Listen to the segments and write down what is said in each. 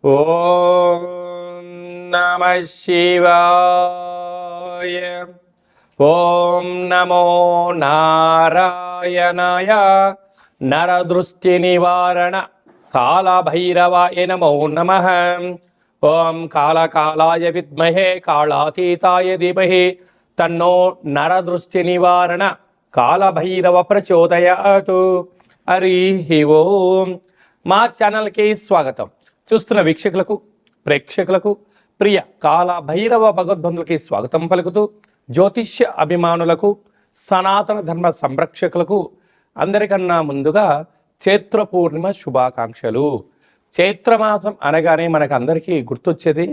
ఓం నమః శివాయ. ఓం నమో నారాయణాయ. నరదృష్టి నివారణ కాళభైరవాయ నమో నమః. ఓం కాళకాలాయ విద్మహే కాళాతీతాయ ధీమహి తన్నో నరదృష్టి నివారణ కాళభైరవ ప్రచోదయాతు. హరి ఓం. మా ఛానల్కి స్వాగతం. చూస్తున్న వీక్షకులకు, ప్రేక్షకులకు, ప్రియ కాళభైరవ భగవద్బంధులకి స్వాగతం పలుకుతూ, జ్యోతిష్య అభిమానులకు, సనాతన ధర్మ సంరక్షకులకు అందరికన్నా ముందుగా చైత్ర పూర్ణిమ శుభాకాంక్షలు. చైత్రమాసం అనగానే మనకు అందరికీ గుర్తొచ్చేది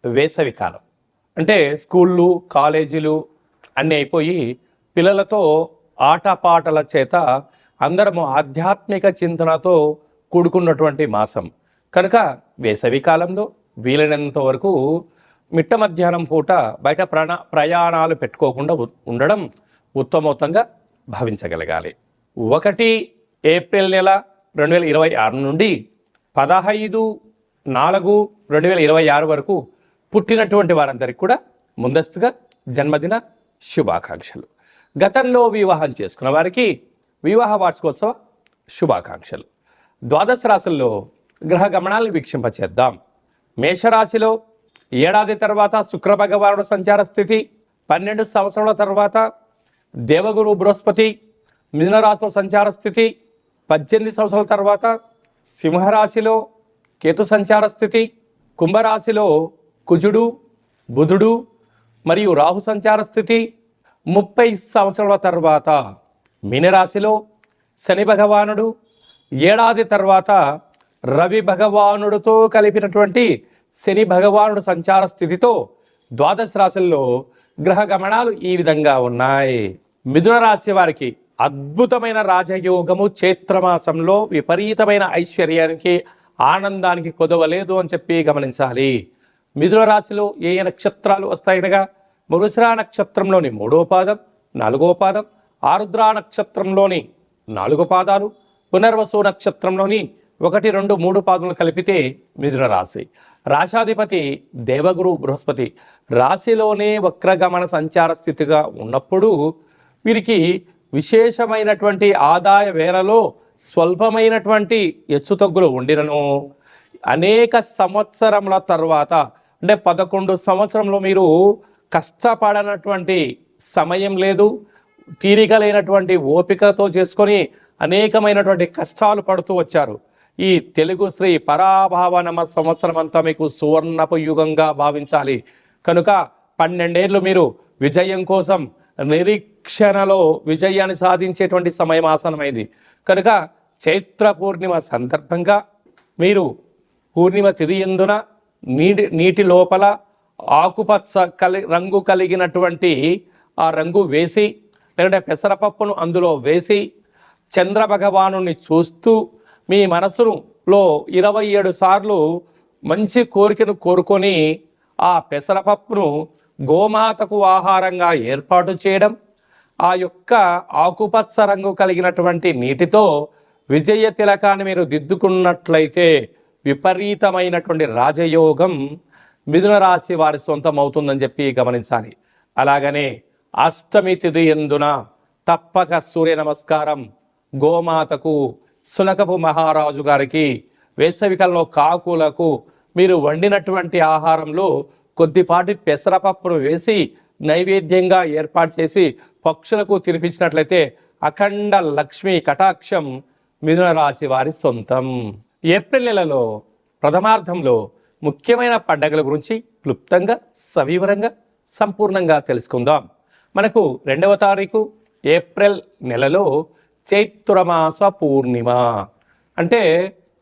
వేసవి కాలం. అంటే స్కూళ్ళు, కాలేజీలు అన్నీ అయిపోయి పిల్లలతో ఆటపాటల చేత అందరము ఆధ్యాత్మిక చింతనతో కూడుకున్నటువంటి మాసం కనుక వేసవి కాలంలో వీలైనంత వరకు మిట్ట మధ్యాహ్నం పూట బయట ప్రయాణాలు పెట్టుకోకుండా ఉండడం ఉత్తమోత్తంగా భావించగలగాలి. 1 ఏప్రిల్ నెల 2026 నుండి 15/4/2026 వరకు పుట్టినటువంటి వారందరికీ కూడా ముందస్తుగా జన్మదిన శుభాకాంక్షలు. గతంలో వివాహం చేసుకున్న వారికి వివాహ వార్షికోత్సవ శుభాకాంక్షలు. ద్వాదశ రాశుల్లో గ్రహ గమనాలను వీక్షింపచేద్దాం. మేషరాశిలో ఏడాది తర్వాత శుక్ర భగవానుడు సంచార స్థితి, 12 సంవత్సరాల తర్వాత దేవగురు బృహస్పతి మిథునరాశిలో సంచార స్థితి, 18 సంవత్సరాల తర్వాత సింహరాశిలో కేతు సంచార స్థితి, కుంభరాశిలో కుజుడు బుధుడు మరియు రాహు సంచార స్థితి, 30 సంవత్సరాల తర్వాత మీనరాశిలో శని భగవానుడు, ఏడాది తర్వాత రవి భగవానుడితో కలిపినటువంటి శని భగవానుడు సంచార స్థితితో ద్వాదశ రాశుల్లో గ్రహ గమనాలు ఈ విధంగా ఉన్నాయి. మిథున రాశి వారికి అద్భుతమైన రాజయోగము చైత్రమాసంలో విపరీతమైన ఐశ్వర్యానికి, ఆనందానికి కొదవలేదు అని చెప్పి గమనించాలి. మిథున రాశిలో ఏ నక్షత్రాలు వస్తాయనగా మృగశిర నక్షత్రంలోని 3వ పాదం, 4వ పాదం, ఆరుద్ర నక్షత్రంలోని 4 పాదాలు, పునర్వసు నక్షత్రంలోని 1, 2, 3 పాదములు కలిపితే మిథున రాశి. రాశాధిపతి దేవగురు బృహస్పతి రాశిలోనే వక్రగమన సంచార స్థితిగా ఉన్నప్పుడు వీరికి విశేషమైనటువంటి ఆదాయ వేళలో స్వల్పమైనటువంటి హెచ్చుతగ్గులు ఉండినను అనేక సంవత్సరముల తర్వాత, అంటే 11 సంవత్సరంలో మీరు కష్టపడనటువంటి సమయం లేదు, తీరిక లేనటువంటి ఓపికతో చేసుకొని అనేకమైనటువంటి కష్టాలు పడుతూ వచ్చారు. ఈ తెలుగు శ్రీ పరాభావనమ సంవత్సరం అంతా మీకు సువర్ణపు యుగంగా భావించాలి. కనుక 12 ఏళ్ళు మీరు విజయం కోసం నిరీక్షణలో విజయాన్ని సాధించేటువంటి సమయం ఆసనమైంది. కనుక చైత్ర పూర్ణిమ సందర్భంగా మీరు పూర్ణిమ తిథి యందున నీటి లోపల ఆకుపచ్చ రంగు కలిగినటువంటి ఆ రంగు వేసి, లేదంటే పెసరపప్పును అందులో వేసి చంద్ర భగవాను చూస్తూ మీ మనసులో 27 సార్లు మంచి కోరికను కోరుకొని ఆ పెసరపప్పును గోమాతకు ఆహారంగా ఏర్పాటు చేయడం, ఆ యొక్క ఆకుపచ్చ రంగు కలిగినటువంటి నీటితో విజయ తిలకాన్ని మీరు దిద్దుకున్నట్లయితే విపరీతమైనటువంటి రాజయోగం మిథున రాశి వారి సొంతం అవుతుందని చెప్పి గమనించాలి. అలాగనే అష్టమి తిథి యందున తప్పక సూర్య నమస్కారం గోమాతకు, సునకపు మహారాజు గారికి, వేసవికాలంలో కాకులకు మీరు వండినటువంటి ఆహారంలో కొద్దిపాటి పెసరపప్పును వేసి నైవేద్యంగా ఏర్పాటు చేసి పక్షులకు తినిపించినట్లయితే అఖండ లక్ష్మీ కటాక్షం మిథున రాశి వారి సొంతం. ఏప్రిల్ నెలలో ప్రథమార్థంలో ముఖ్యమైన పండగల గురించి క్లుప్తంగా, సవివరంగా, సంపూర్ణంగా తెలుసుకుందాం. మనకు 2వ తారీఖు ఏప్రిల్ నెలలో చైత్రమాస పూర్ణిమ, అంటే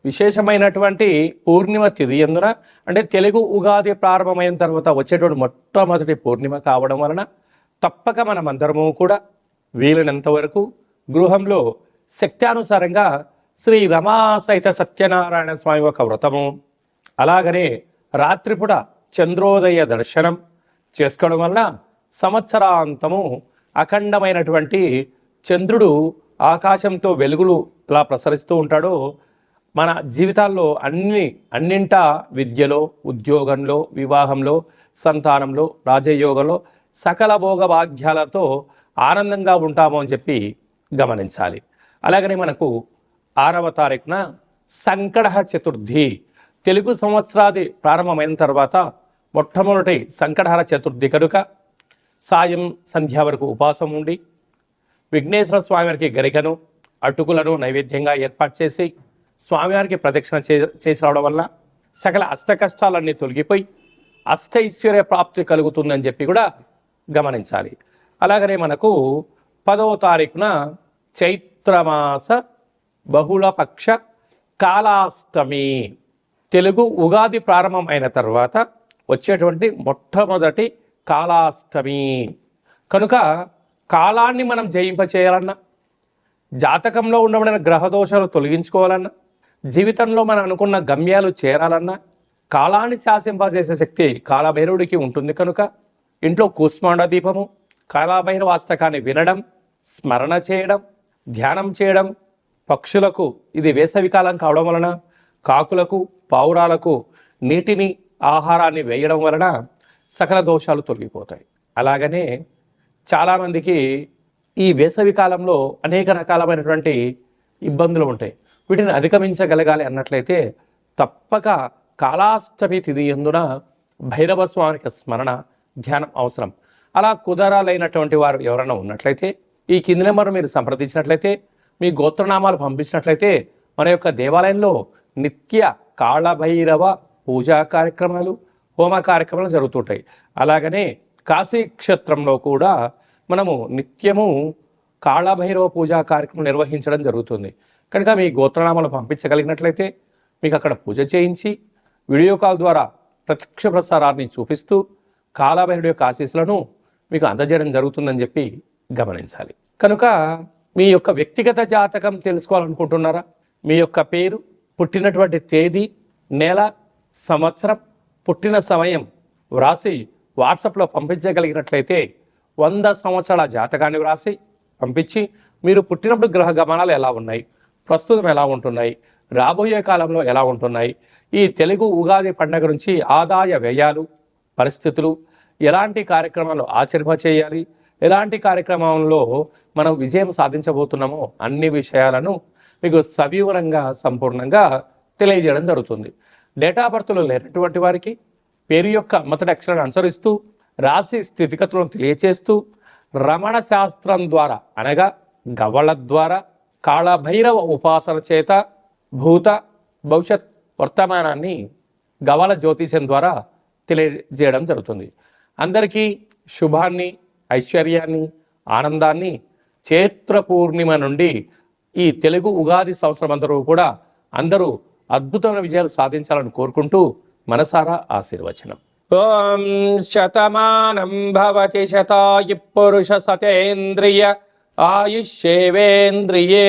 విశేషమైనటువంటి పూర్ణిమ తిథి యందున, అంటే తెలుగు ఉగాది ప్రారంభమైన తర్వాత వచ్చేటువంటి మొట్టమొదటి పూర్ణిమ కావడం వలన తప్పక మనమందరము కూడా వీలైనంత వరకు గృహంలో శక్త్యానుసారంగా శ్రీ రమా సహిత సత్యనారాయణ స్వామి ఒక వ్రతము, అలాగనే రాత్రిపూట చంద్రోదయ దర్శనం చేసుకోవడం వలన సంవత్సరాంతము అఖండమైనటువంటి చంద్రుడు ఆకాశంతో వెలుగులు ఎలా ప్రసరిస్తూ ఉంటాడో మన జీవితాల్లో అన్నింటా విద్యలో, ఉద్యోగంలో, వివాహంలో, సంతానంలో, రాజయోగంలో సకల భోగ భాగ్యాలతో ఆనందంగా ఉంటాము అని చెప్పి గమనించాలి. అలాగనే మనకు 6వ తారీఖున సంకటహర చతుర్థి, తెలుగు సంవత్సరాది ప్రారంభమైన తర్వాత మొట్టమొదటి సంకటహర చతుర్థి కనుక సాయం సంధ్య వరకు ఉపవాసం ఉండి విఘ్నేశ్వర స్వామివారికి గరికను, అటుకులను నైవేద్యంగా ఏర్పాటు చేసి స్వామివారికి ప్రదక్షిణ చేసి రావడం వల్ల సకల అష్ట కష్టాలన్నీ తొలగిపోయి అష్టైశ్వర్య ప్రాప్తి కలుగుతుందని చెప్పి కూడా గమనించాలి. అలాగనే మనకు 10వ తారీఖున చైత్రమాస బహుళపక్ష కాలాష్టమి, తెలుగు ఉగాది ప్రారంభం అయిన తర్వాత వచ్చేటువంటి మొట్టమొదటి కాలాష్టమి కనుక కాలాన్ని మనం జయింపచేయాలన్నా, జాతకంలో ఉండబడిన గ్రహదోషాలు తొలగించుకోవాలన్నా, జీవితంలో మనం అనుకున్న గమ్యాలు చేరాలన్నా కాలాన్ని శాసింపజేసే శక్తి కాలభైరవుడికి ఉంటుంది. కనుక ఇంట్లో కూష్మాండ దీపము, కాలభైరవ అష్టకాన్ని వినడం, స్మరణ చేయడం, ధ్యానం చేయడం, పక్షులకు ఇది వేసవికాలం కావడం వలన కాకులకు, పావురాలకు నీటిని, ఆహారాన్ని వేయడం వలన సకల దోషాలు తొలగిపోతాయి. అలాగనే చాలామందికి ఈ వేసవి కాలంలో అనేక రకాలమైనటువంటి ఇబ్బందులు ఉంటాయి. వీటిని అధిగమించగలగాలి అన్నట్లయితే తప్పక కాలాష్టమి తిథి యందున భైరవ స్వామికి స్మరణ, ధ్యానం అవసరం. అలా కుదరాలైనటువంటి వారు ఎవరైనా ఉన్నట్లయితే ఈ కింది నెంబర్ మీరు సంప్రదించినట్లయితే, మీ గోత్రనామాలు పంపించినట్లయితే మన యొక్క దేవాలయంలో నిత్య కాళభైరవ పూజా కార్యక్రమాలు, హోమ కార్యక్రమాలు జరుగుతుంటాయి. అలాగనే కాశీ క్షేత్రంలో కూడా మనము నిత్యము కాళభైరవ పూజా కార్యక్రమం నిర్వహించడం జరుగుతుంది. కనుక మీ గోత్రనామాలు పంపించగలిగినట్లయితే మీకు అక్కడ పూజ చేయించి వీడియో కాల్ ద్వారా ప్రత్యక్ష ప్రసారాన్ని చూపిస్తూ కాళభైరుడి యొక్క ఆశీస్సులను మీకు అందజేయడం జరుగుతుందని చెప్పి గమనించాలి. కనుక మీ యొక్క వ్యక్తిగత జాతకం తెలుసుకోవాలనుకుంటున్నారా? మీ యొక్క పేరు, పుట్టినటువంటి తేదీ, నెల, సంవత్సరం, పుట్టిన సమయం వ్రాసి వాట్సాప్లో పంపించగలిగినట్లయితే 100 సంవత్సరాల జాతకాన్ని వ్రాసి పంపించి మీరు పుట్టినప్పుడు గ్రహ గమనాలు ఎలా ఉన్నాయి, ప్రస్తుతం ఎలా ఉంటున్నాయి, రాబోయే కాలంలో ఎలా ఉంటున్నాయి, ఈ తెలుగు ఉగాది పండుగ నుంచి ఆదాయ వ్యయాలు, పరిస్థితులు, ఎలాంటి కార్యక్రమాలు ఆచరింపచేయాలి, ఎలాంటి కార్యక్రమంలో మనం విజయం సాధించబోతున్నామో అన్ని విషయాలను మీకు సవివరంగా సంపూర్ణంగా తెలియజేయడం జరుగుతుంది. డేటా బర్త్లో లేనటువంటి వారికి పేరు యొక్క మొదటి అక్షరాన్ని అనుసరిస్తూ రాశి స్థితిగతులను తెలియచేస్తూ రమణ శాస్త్రం ద్వారా అనగా గవ్వల ద్వారా కాళభైరవ ఉపాసన చేత భూత భవిష్యత్ వర్తమానాన్ని గవ్వల జ్యోతిష్యం ద్వారా తెలియజేయడం జరుగుతుంది. అందరికీ శుభాన్ని, ఐశ్వర్యాన్ని, ఆనందాన్ని చైత్ర పూర్ణిమ నుండి ఈ తెలుగు ఉగాది సంవత్సరం అందరూ అద్భుతమైన విజయాలు సాధించాలని కోరుకుంటూ మనసారా ఆశీర్వచనం. ఓం శతమానం భవతి శతాయు పురుష సతేంద్రియ ఆయుష్యేవేంద్రియే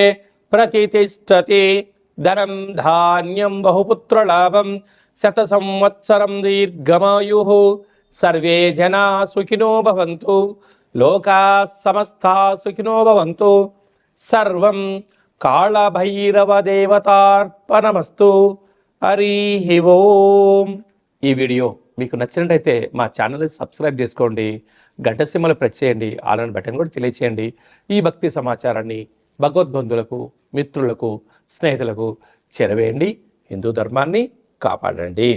ప్రతిష్టతి ధనం ధాన్యం బహుపుత్రలాభం శత సంవత్సరం దీర్ఘమాయు సర్వే జనా సుఖినో భవంతు లోకా సమస్తా సుఖినో భవంతు సర్వం కాళభైరవ దేవతార్పణమస్తు. హరి ఓం. ఈ వీడియో మీకు నచ్చినట్టయితే మా ఛానల్ని సబ్స్క్రైబ్ చేసుకోండి, గంట సింబల్ ప్రెస్ చేయండి, ఆల్ బటన్ కూడా తెలియచేయండి. ఈ భక్తి సమాచారాన్ని భగవద్బంధులకు, మిత్రులకు, స్నేహితులకు చేరవేయండి. హిందూ ధర్మాన్ని కాపాడండి.